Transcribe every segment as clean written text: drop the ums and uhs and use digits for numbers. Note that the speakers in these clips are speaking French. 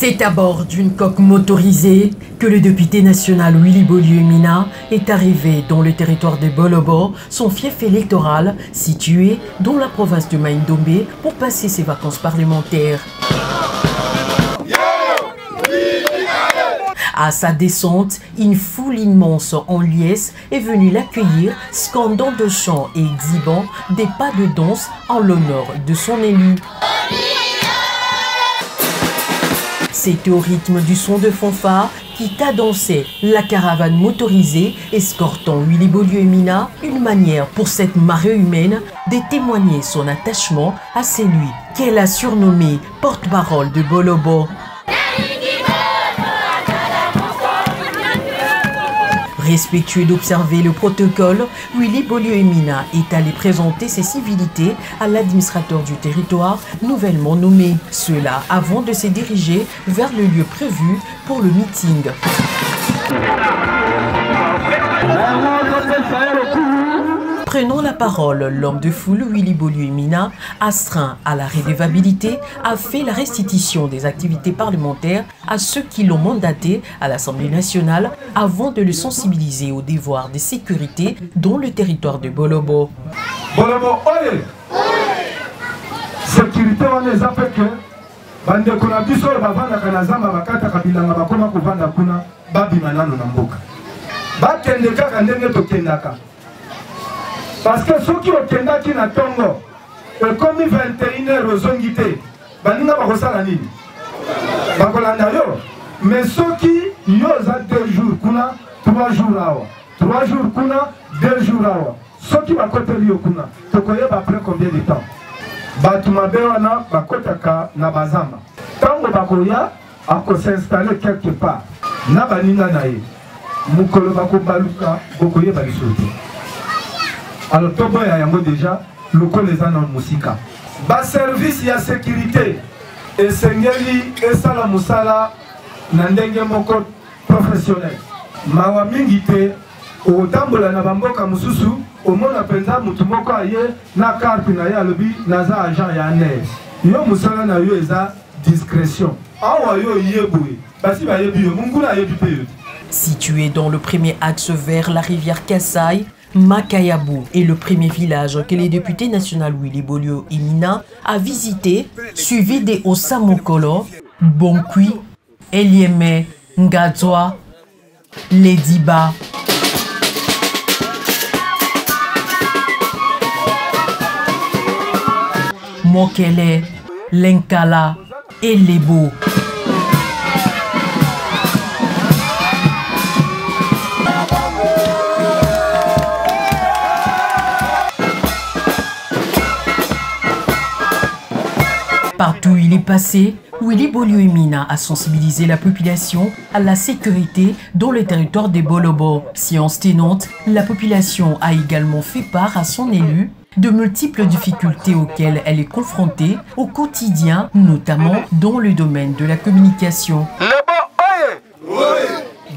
C'est à bord d'une coque motorisée que le député national Willy Boliou-Mina est arrivé dans le territoire de Bolobo, son fief électoral situé dans la province de Maïndombe pour passer ses vacances parlementaires. À sa descente, une foule immense en liesse est venue l'accueillir, scandant de chants et exhibant des pas de danse en l'honneur de son élu. C'était au rythme du son de fanfare qui cadençait la caravane motorisée escortant Willy Boliou-Mina, une manière pour cette marée humaine de témoigner son attachement à celui qu'elle a surnommé porte-parole de Bolobo. Respectueux d'observer le protocole, Willy Boliou-Mina est allé présenter ses civilités à l'administrateur du territoire nouvellement nommé. Cela avant de se diriger vers le lieu prévu pour le meeting. Prenant la parole, l'homme de foule Willy Boliou-Mina, astreint à la redevabilité, a fait la restitution des activités parlementaires à ceux qui l'ont mandaté à l'Assemblée nationale avant de le sensibiliser au devoir de sécurité dans le territoire de Bolobo. Bolobo, oye! Sécurité, on les appelle que bande kuna biso bavanda kanazamba bakata kabilanga bakoma kuvanda kuna babimana na mboka. Bakende kaka ndenge tokendaka. Parce que ceux qui ont été na Tongo, comme 21h aux Ongité, baninga bakosala nini? Bakolanda yo. Mais ceux qui yoza 2 jours kuna, 3 jours là. 3 jours kuna, 2 jours là. Ceux qui bakote liyo kuna, tokoyeba après combien de temps? Batumabe wana bakotaka na bazamba. Tango bakoya ako s'installer quelque part. Na baninga na ye. Mukolo bakobaluka bokoyeba bisoto. Alors, Tobo et Yango déjà, le les en musika. Bas service ya sécurité et Sengeli et Sala Musala Nandenge Moko professionnel. Mawa mingite au tambola na bamboka mususu au mona penza mutumoko aye na carte na ya lobi naza agent ya NES. Yo musala na yo eza discrétion. Awa yo yeboué. Basi ba yebi yo munguna yebi pe yo. Situé dans le premier axe vers la rivière Kassai, Makayabou est le premier village que les députés nationaux Willy Boliou-Mina a visité, suivi des Osamokolo, Bonkui, Elieme, Ngadzwa, Lediba. Mokele, Lenkala et Lebo. Partout où il est passé, Willy Boliou-Mina a sensibilisé la population à la sécurité dans le territoire des Bolobo. Science tenante, la population a également fait part à son élu de multiples difficultés auxquelles elle est confrontée au quotidien, notamment dans le domaine de la communication.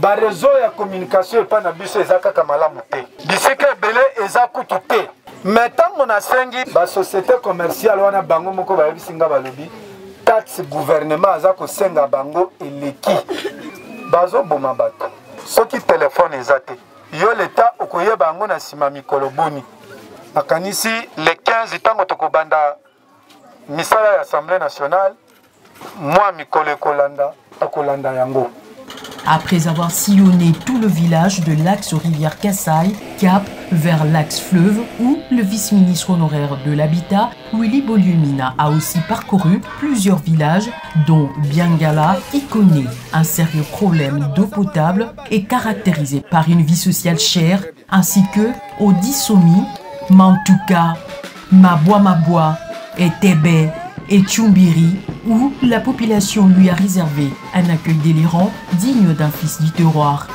Ba réseau ya communication pas na biso ezaka kamala muté. Biseke belé ezakutu té. Mais tant mon asengi ba société commerciale wana bango moko ba bisinga balobi taxe gouvernement azako senga bango eleki. Bazo boma bato. Soki téléphone ezate. Yo l'état okoye bango na sima mikolo boni. Akanisi le 15 tango tokobanda misala ya Assemblée nationale moi mikolo kolanda akolanda yango. Après avoir sillonné tout le village de l'axe rivière Kassai, cap vers l'axe fleuve où le vice-ministre honoraire de l'habitat, Willy Boliou-Mina, a aussi parcouru plusieurs villages dont Biangala y connaît un sérieux problème d'eau potable et caractérisé par une vie sociale chère, ainsi que Odisomi, Mantuka, Mabwa et Tebe et Tchumbiri, où la population lui a réservé un accueil délirant digne d'un fils du terroir.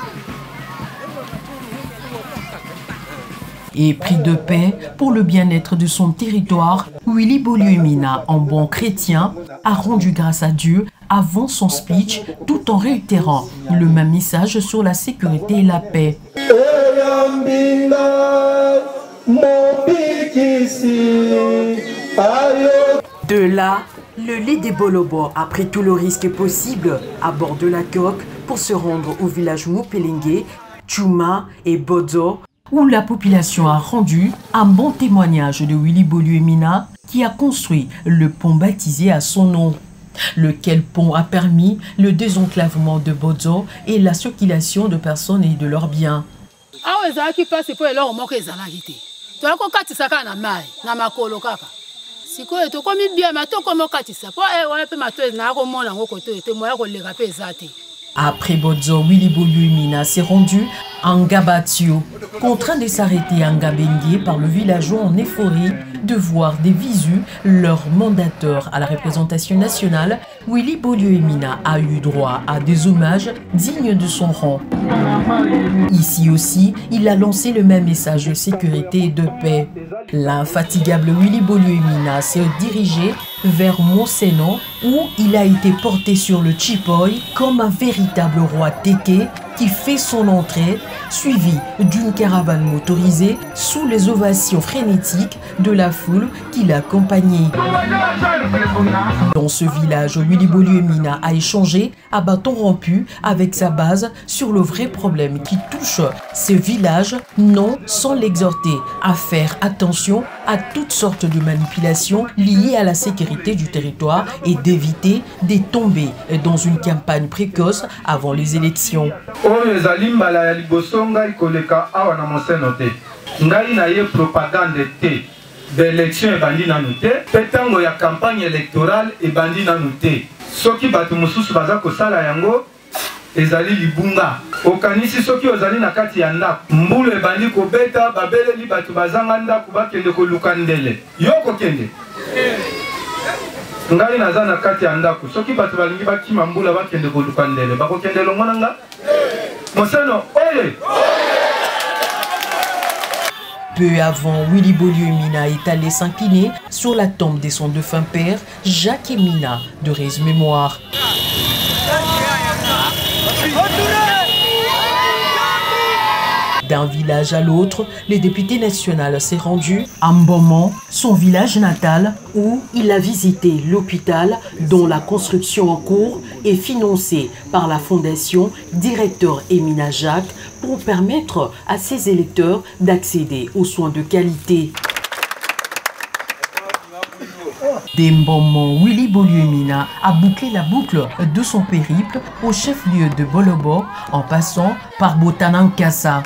Et pris de paix pour le bien-être de son territoire, Willy Boliou-Mina, en bon chrétien, a rendu grâce à Dieu avant son speech, tout en réitérant le même message sur la sécurité et la paix. De là, le lit des Bolobo a pris tout le risque possible à bord de la coque pour se rendre au village Mupelenge, Tchouma et Bodzo, où la population a rendu un bon témoignage de Willy Boluemina qui a construit le pont baptisé à son nom. Lequel pont a permis le désenclavement de Bodzo et la circulation de personnes et de leurs biens. Après Bodzo, Willy Boluemina s'est rendu à Ngabatio, contraint de s'arrêter à Ngabengue par le villageois en euphorie de voir des visus leur mandateur à la représentation nationale. Willy Boluemina a eu droit à des hommages dignes de son rang. Ici aussi, il a lancé le même message de sécurité et de paix. L'infatigable Willy Boluemina s'est dirigé vers Monseno où il a été porté sur le Chipoy comme un véritable roi Teke qui fait son entrée, suivi d'une caravane motorisée sous les ovations frénétiques de la foule qui l'accompagnait. Dans ce village, Willy Boluemina a échangé à bâton rompu avec sa base sur le vrai problème qui touche ce village, non sans l'exhorter à faire attention à toutes sortes de manipulations liées à la sécurité du territoire et d'éviter de tomber dans une campagne précoce avant les élections. Oyo ezali mbala ya liboso ngai koleka awa na Monseno te. Ngai na ye propagande te. D'élection ebandi nanu te. Pe ntango ya campagne électorale ebandi nanu te. Soki bato mosusu baza kosala yango ezali libunga. Okanisi soki ozali na kati ya ndako. Mbulu ebandi kobeta babeleli bato bazanga ndako bakende koluka ndele. Yo kokende. Ngai naza na kati ya ndako. Soki bato balingi bakima mbula bakende koluka ndele. Bakokende longo nanga. Monseno, oye! Peu avant, Willy Boluemina est allé s'incliner sur la tombe de son défunt père, Jacques Emina, de Rez Mémoire. D'un village à l'autre, le député national s'est rendu à Mbomon, son village natal, où il a visité l'hôpital dont la construction en cours est financée par la fondation Directeur Emina Jacques pour permettre à ses électeurs d'accéder aux soins de qualité. Mbomon, Willy Boluemina a bouclé la boucle de son périple au chef-lieu de Bolobo en passant par Botanankasa.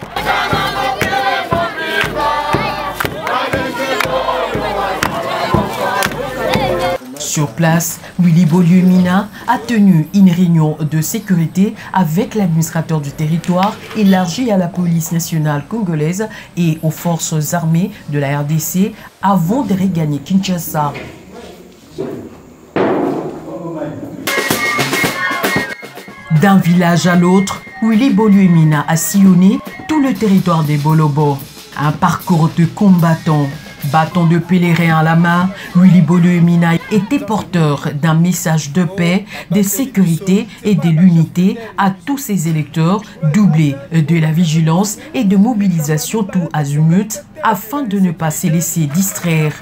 Sur place, Willy Boluemina a tenu une réunion de sécurité avec l'administrateur du territoire élargi à la police nationale congolaise et aux forces armées de la RDC avant de regagner Kinshasa. D'un village à l'autre, Willy Boluemina a sillonné tout le territoire des Bolobo. Un parcours de combattants. Bâton de pèlerin à la main, Willy Boluemina était porteur d'un message de paix, de sécurité et de l'unité à tous ses électeurs, doublé de la vigilance et de mobilisation tout azimut afin de ne pas se laisser distraire.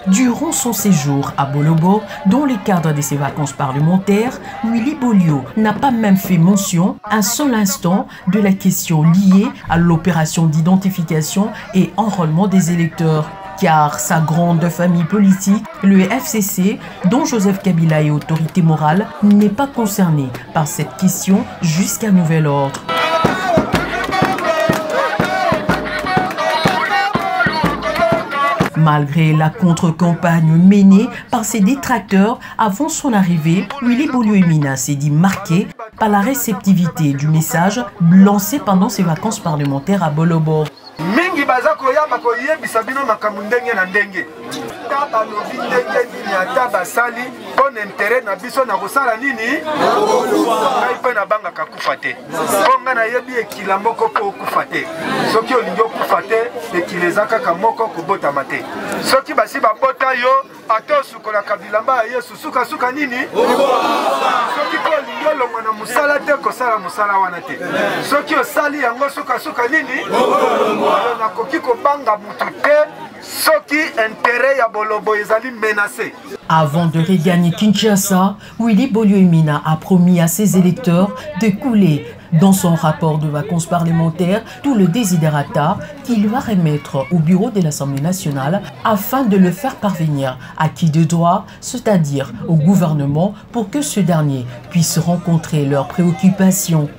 Durant son séjour à Bolobo, dans le cadre de ses vacances parlementaires, Willy Bolio n'a pas même fait mention un seul instant de la question liée à l'opération d'identification et enrôlement des électeurs. Car sa grande famille politique, le FCC, dont Joseph Kabila est autorité morale, n'est pas concerné par cette question jusqu'à nouvel ordre. Malgré la contre-campagne menée par ses détracteurs avant son arrivée, Willy Boluemina s'est dit marqué par la réceptivité du message lancé pendant ses vacances parlementaires à Bolobo. Mingi baza koyamba koyebisa bino makambo ndenge na ndenge. Taba lobi ndenge nini ata basali pon intérêt na biso na kosala nini? Ngai pe na banga kakufa te. Bonga na yebi ekila moko po okufa te. Soki olingi okufa te, ekileza kaka moko kobota mate. Soki basi babota yo, ata osukola kabilamba ya Yesu suka nini? Soki po olingi olongwa na musala te kosala musala wana te. Soki osali yango suka nini? Nakoki kobanga mutu te soki intérêt ya Bolobo ezali menacé. Avant de regagner Kinshasa, Willy Boluimina a promis à ses électeurs de couler dans son rapport de vacances parlementaires tout le desiderata qu'il va remettre au bureau de l'Assemblée nationale afin de le faire parvenir à qui de droit, c'est-à-dire au gouvernement, pour que ce dernier puisse rencontrer leurs préoccupations.